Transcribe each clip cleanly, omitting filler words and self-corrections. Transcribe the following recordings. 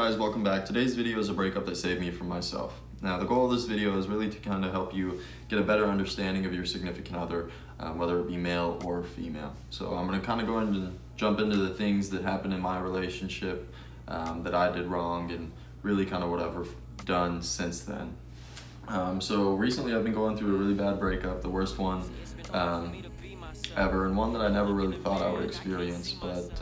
guys, welcome back. Today's video is a breakup that saved me from myself. Now the goal of this video is really to kind of help you get a better understanding of your significant other, whether it be male or female. So I'm going to kind of go in and jump into the things that happened in my relationship that I did wrong and really kind of what I've done since then. So recently I've been going through a really bad breakup, the worst one ever, and one that I never really thought I would experience, but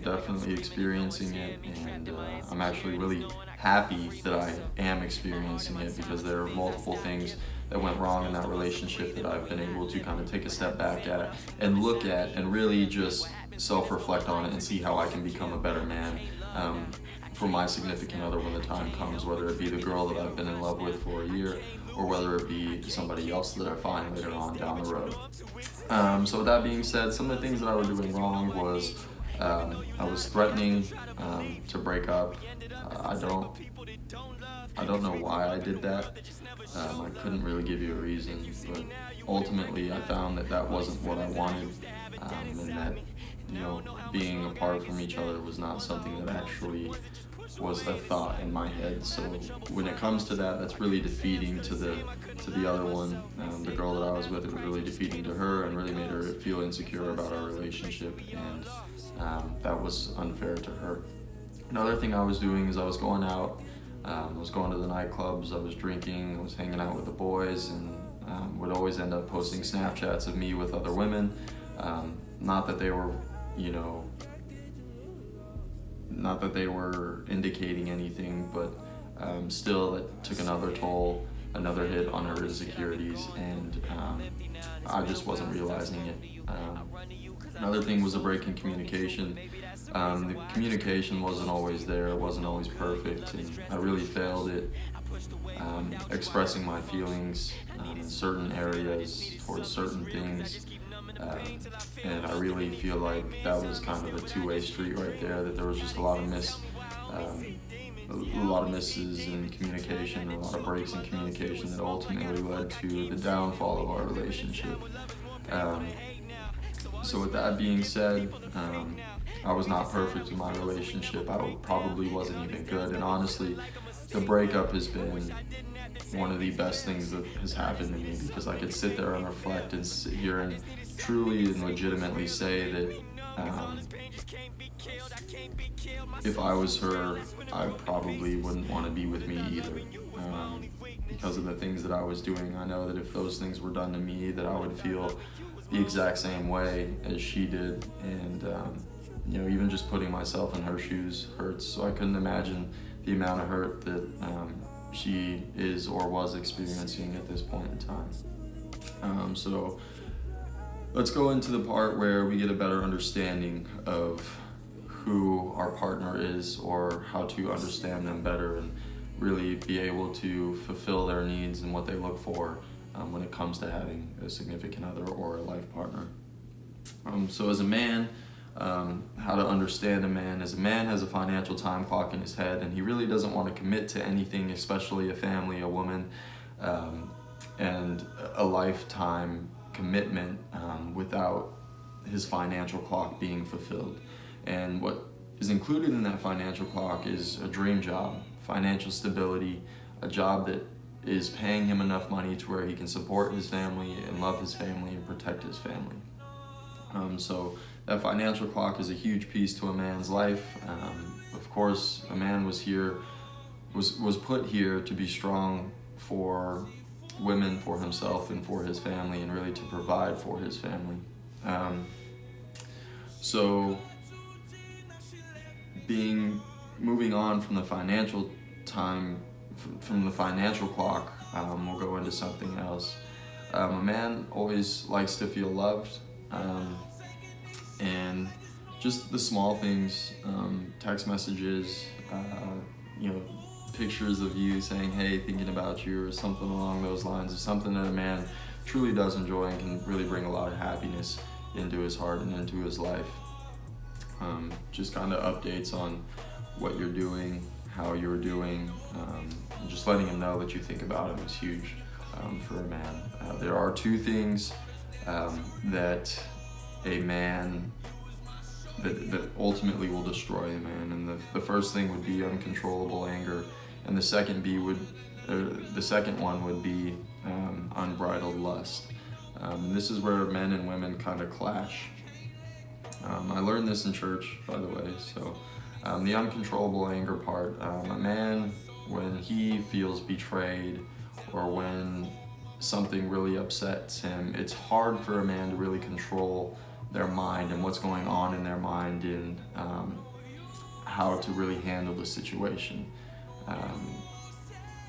definitely experiencing it, and I'm actually really happy that I am experiencing it because there are multiple things that went wrong in that relationship that I've been able to kind of take a step back at and look at and really just self-reflect on it and see how I can become a better man for my significant other when the time comes, whether it be the girl that I've been in love with for a year or whether it be somebody else that I find later on down the road. So with that being said, some of the things that I was doing wrong was I was threatening to break up. I don't know why I did that. I couldn't really give you a reason, but ultimately I found that that wasn't what I wanted, and that, you know, being apart from each other was not something that actually was a thought in my head. So when it comes to that, that's really defeating to the other one, the girl that I was with. It was really defeating to her and really made her feel insecure about our relationship, and that was unfair to her. Another thing I was doing is I was going out, I was going to the nightclubs, I was drinking, I was hanging out with the boys, and would always end up posting Snapchats of me with other women. Not that they were, you know, not that they were indicating anything, but still it took another toll, another hit on her insecurities, and I just wasn't realizing it. Another thing was a break in communication. The communication wasn't always there, it wasn't always perfect, and I really failed at expressing my feelings in certain areas towards certain things. And I really feel like that was kind of a two-way street right there, that there was just a lot of misses in communication, a lot of breaks in communication that ultimately led to the downfall of our relationship. So with that being said, I was not perfect in my relationship. I probably wasn't even good, and honestly, the breakup has been one of the best things that has happened to me, because I could sit there and reflect and sit here and truly and legitimately say that if I was her, I probably wouldn't want to be with me either, because of the things that I was doing. I know that if those things were done to me, that I would feel the exact same way as she did, and you know, even just putting myself in her shoes hurts. So I couldn't imagine the amount of hurt that she is or was experiencing at this point in time. So let's go into the part where we get a better understanding of who our partner is, or how to understand them better and really be able to fulfill their needs and what they look for when it comes to having a significant other or a life partner. So as a man, how to understand a man is, a man has a financial time clock in his head, and he really doesn't want to commit to anything, especially a family, a woman, and a lifetime commitment without his financial clock being fulfilled. And what is included in that financial clock is a dream job, financial stability, a job that is paying him enough money to where he can support his family and love his family and protect his family. So that financial clock is a huge piece to a man's life. Of course, a man was put here to be strong for women, for himself, and for his family, and really to provide for his family. So moving on from the financial time, from the financial clock, we'll go into something else. A man always likes to feel loved, and just the small things, text messages, you know, pictures of you saying, hey, thinking about you, or something along those lines, is something that a man truly does enjoy and can really bring a lot of happiness into his heart and into his life. Just kind of updates on what you're doing, how you're doing, and just letting him know that you think about him is huge for a man. There are two things that a man that ultimately will destroy a man. And the first thing would be uncontrollable anger, and the second one would be unbridled lust. This is where men and women kind of clash. I learned this in church, by the way. So the uncontrollable anger part, a man, when he feels betrayed or when something really upsets him, it's hard for a man to really control their mind and what's going on in their mind, and how to really handle the situation.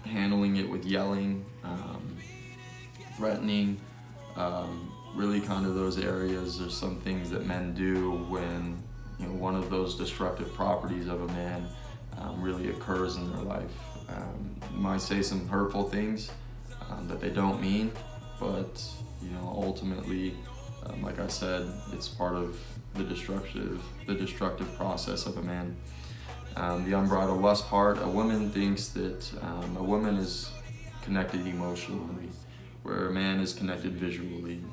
Handling it with yelling, threatening, really kind of those areas are some things that men do when, you know, one of those destructive properties of a man really occurs in their life. Might say some hurtful things that they don't mean, but you know, ultimately, like I said, it's part of the destructive process of a man. The unbridled lust part, a woman thinks that a woman is connected emotionally, where a man is connected visually.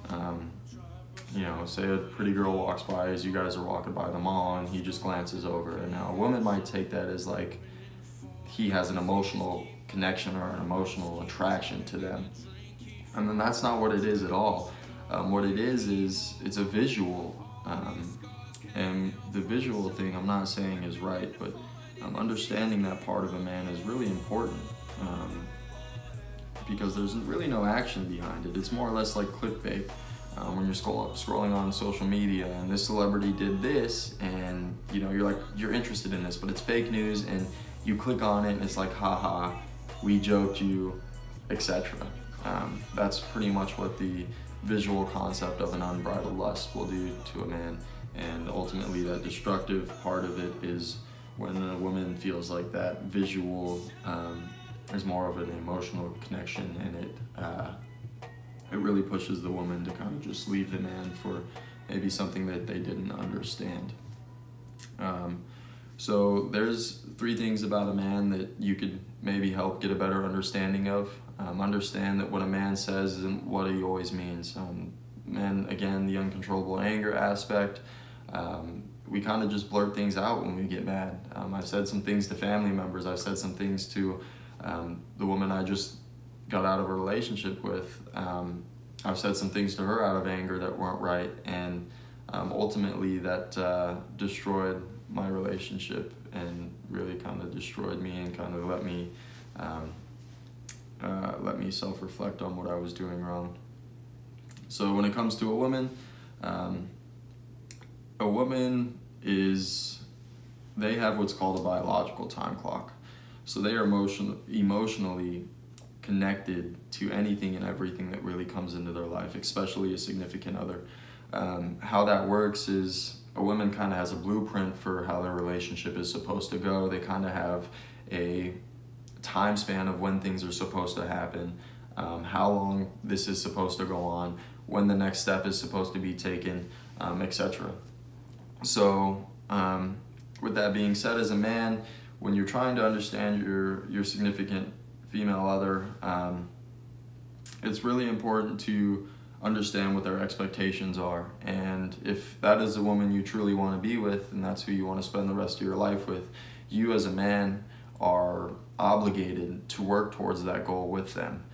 You know, say a pretty girl walks by as you guys are walking by the mall and he just glances over, and now a woman might take that as like he has an emotional connection or an emotional attraction to them. And then that's not what it is at all. What it is it's a visual, and the visual thing I'm not saying is right, but understanding that part of a man is really important, because there's really no action behind it. It's more or less like clickbait. When you're scrolling on social media and this celebrity did this, and you know, you're interested in this, but it's fake news, and you click on it and it's like, haha, we joked you, etc. That's pretty much what the visual concept of an unbridled lust will do to a man. And ultimately that destructive part of it is when a woman feels like that visual is more of an emotional connection, and it really pushes the woman to kind of just leave the man for maybe something that they didn't understand. So there's 3 things about a man that you could maybe help get a better understanding of. Understand that what a man says isn't what he always means. Men, again, the uncontrollable anger aspect, we kind of just blurt things out when we get mad. I've said some things to family members. I've said some things to the woman I just got out of a relationship with. I've said some things to her out of anger that weren't right, and ultimately that destroyed my relationship and really kind of destroyed me and kind of let me self-reflect on what I was doing wrong. So when it comes to a woman they have what's called a biological time clock. So they are emotionally connected to anything and everything that really comes into their life, especially a significant other. How that works is a woman kind of has a blueprint for how their relationship is supposed to go. They kind of have a time span of when things are supposed to happen, how long this is supposed to go on, when the next step is supposed to be taken, etc. So with that being said, as a man, when you're trying to understand your significant female other, it's really important to understand what their expectations are. And if that is the woman you truly want to be with, and that's who you want to spend the rest of your life with, you as a man are obligated to work towards that goal with them.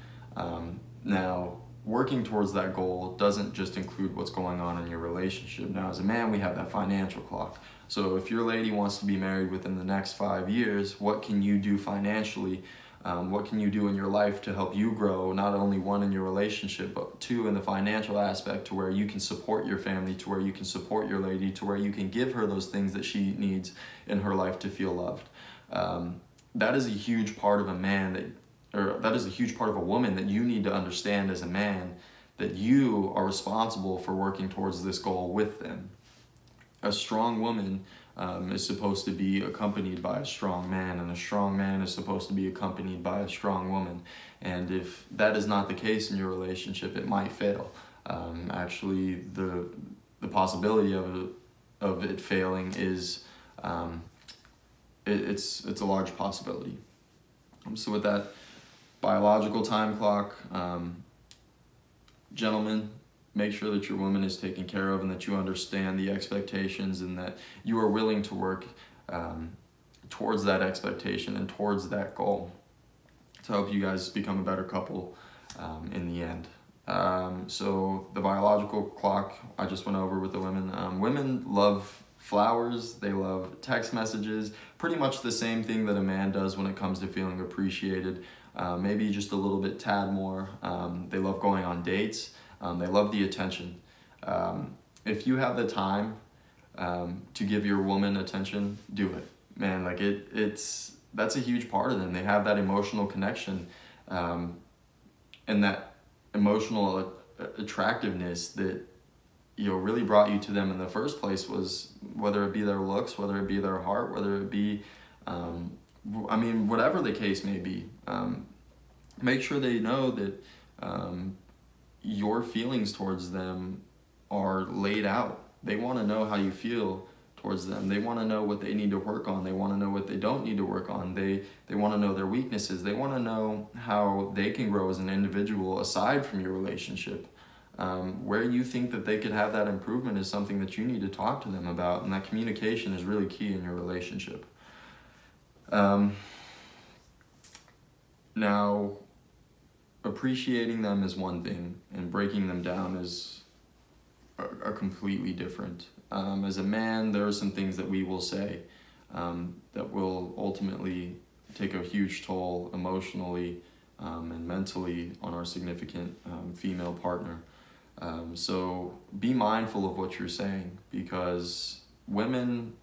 Now, working towards that goal doesn't just include what's going on in your relationship. Now, as a man, we have that financial clock. So if your lady wants to be married within the next 5 years, what can you do financially? What can you do in your life to help you grow, not only 1, in your relationship, but 2, in the financial aspect, to where you can support your family, to where you can support your lady, to where you can give her those things that she needs in her life to feel loved. That is a huge part of a man that is a huge part of a woman that you need to understand as a man, that you are responsible for working towards this goal with them. A strong woman is supposed to be accompanied by a strong man, and a strong man is supposed to be accompanied by a strong woman. And if that is not the case in your relationship, it might fail. Actually, the possibility of it failing is it's a large possibility. So with that biological time clock, gentlemen, make sure that your woman is taken care of and that you understand the expectations and that you are willing to work towards that expectation and towards that goal to help you guys become a better couple in the end. So the biological clock I just went over with the women. Women love flowers, they love text messages, pretty much the same thing that a man does when it comes to feeling appreciated, maybe just a little bit tad more. They love going on dates, they love the attention. If you have the time to give your woman attention, do it. Man, like that's a huge part of them. They have that emotional connection and that emotional attractiveness that really brought you to them in the first place, was whether it be their looks, whether it be their heart, whether it be whatever the case may be. Make sure they know that your feelings towards them are laid out. They want to know how you feel towards them. They want to know what they need to work on. They want to know what they don't need to work on. They want to know their weaknesses. They want to know how they can grow as an individual aside from your relationship. Where you think that they could have that improvement is something that you need to talk to them about, and that communication is really key in your relationship. Now, appreciating them is one thing, and breaking them down is are completely different. As a man, there are some things that we will say that will ultimately take a huge toll emotionally and mentally on our significant female partner. So be mindful of what you're saying, because women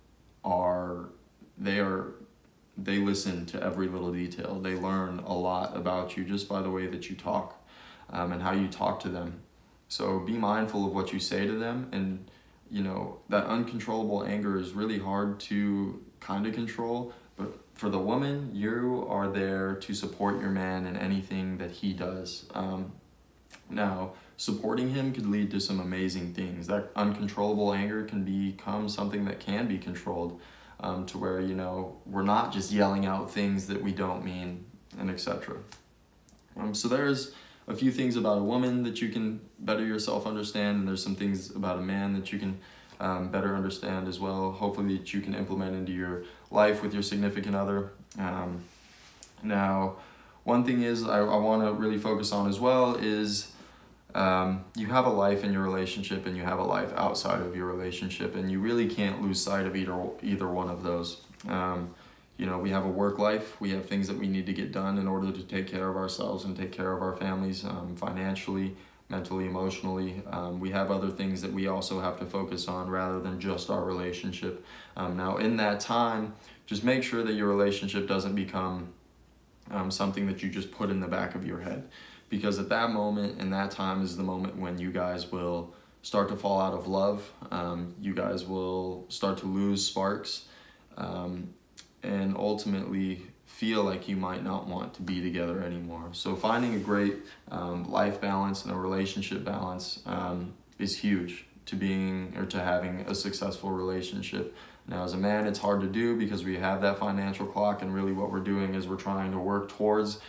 they listen to every little detail. They learn a lot about you just by the way that you talk and how you talk to them. So be mindful of what you say to them, and that uncontrollable anger is really hard to kind of control, but for the woman, you are there to support your man in anything that he does. Now, supporting him could lead to some amazing things. That uncontrollable anger can become something that can be controlled, to where, we're not just yelling out things that we don't mean, and etc. So there's a few things about a woman that you can better yourself understand, and there's some things about a man that you can better understand as well, hopefully that you can implement into your life with your significant other. Now, one thing is I want to really focus on as well is you have a life in your relationship and you have a life outside of your relationship, and you really can't lose sight of either one of those. We have a work life, we have things that we need to get done in order to take care of ourselves and take care of our families financially, mentally, emotionally. We have other things that we also have to focus on rather than just our relationship. Now in that time, just make sure that your relationship doesn't become something that you just put in the back of your head, because at that moment and that time is the moment when you guys will start to fall out of love. You guys will start to lose sparks, and ultimately feel like you might not want to be together anymore. So finding a great life balance and a relationship balance is huge to having a successful relationship. Now, as a man, it's hard to do because we have that financial clock, and really what we're doing is we're trying to work towards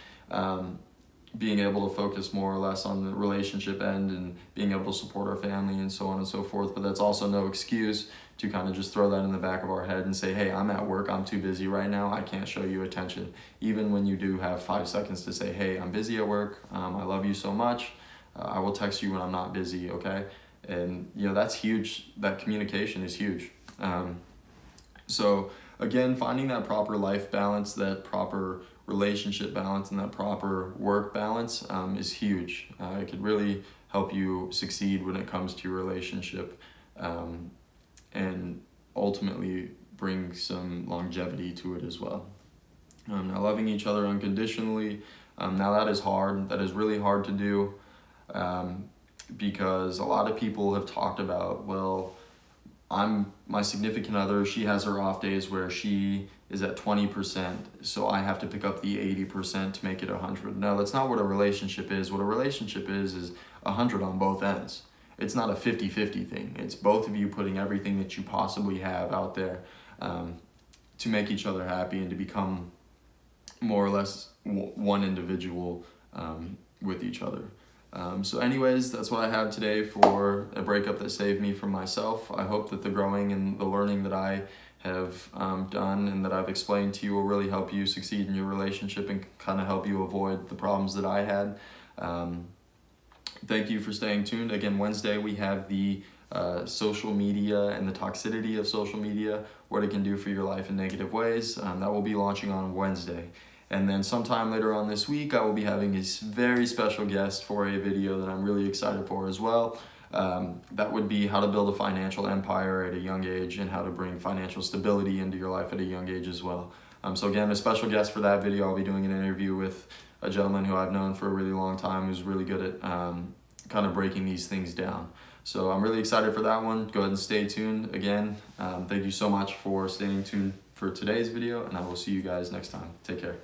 being able to focus more or less on the relationship end and being able to support our family and so on and so forth. But that's also no excuse to kind of just throw that in the back of our head and say, hey, I'm at work, I'm too busy right now, I can't show you attention. Even when you do have 5 seconds to say, hey, I'm busy at work, I love you so much, I will text you when I'm not busy, okay? And that's huge. That communication is huge. So again, finding that proper life balance, that proper relationship balance, and that proper work balance is huge. It could really help you succeed when it comes to your relationship, and ultimately bring some longevity to it as well. Now, loving each other unconditionally, now that is hard. That is really hard to do, because a lot of people have talked about, well, my significant other, she has her off days where she is at 20%, so I have to pick up the 80% to make it 100. No, that's not what a relationship is. What a relationship is 100 on both ends. It's not a 50-50 thing. It's both of you putting everything that you possibly have out there to make each other happy and to become more or less one individual with each other. So anyways, that's what I have today for a breakup that saved me from myself. I hope that the growing and the learning that I have done and that I've explained to you will really help you succeed in your relationship and kind of help you avoid the problems that I had. Thank you for staying tuned. Again, Wednesday we have the social media and the toxicity of social media, what it can do for your life in negative ways. That will be launching on Wednesday. And then sometime later on this week, I will be having a very special guest for a video that I'm really excited for as well. That would be how to build a financial empire at a young age and how to bring financial stability into your life at a young age as well. So again, a special guest for that video, I'll be doing an interview with a gentleman who I've known for a really long time who's really good at kind of breaking these things down. So I'm really excited for that one. Go ahead and stay tuned. Again, thank you so much for staying tuned for today's video, and I will see you guys next time. Take care.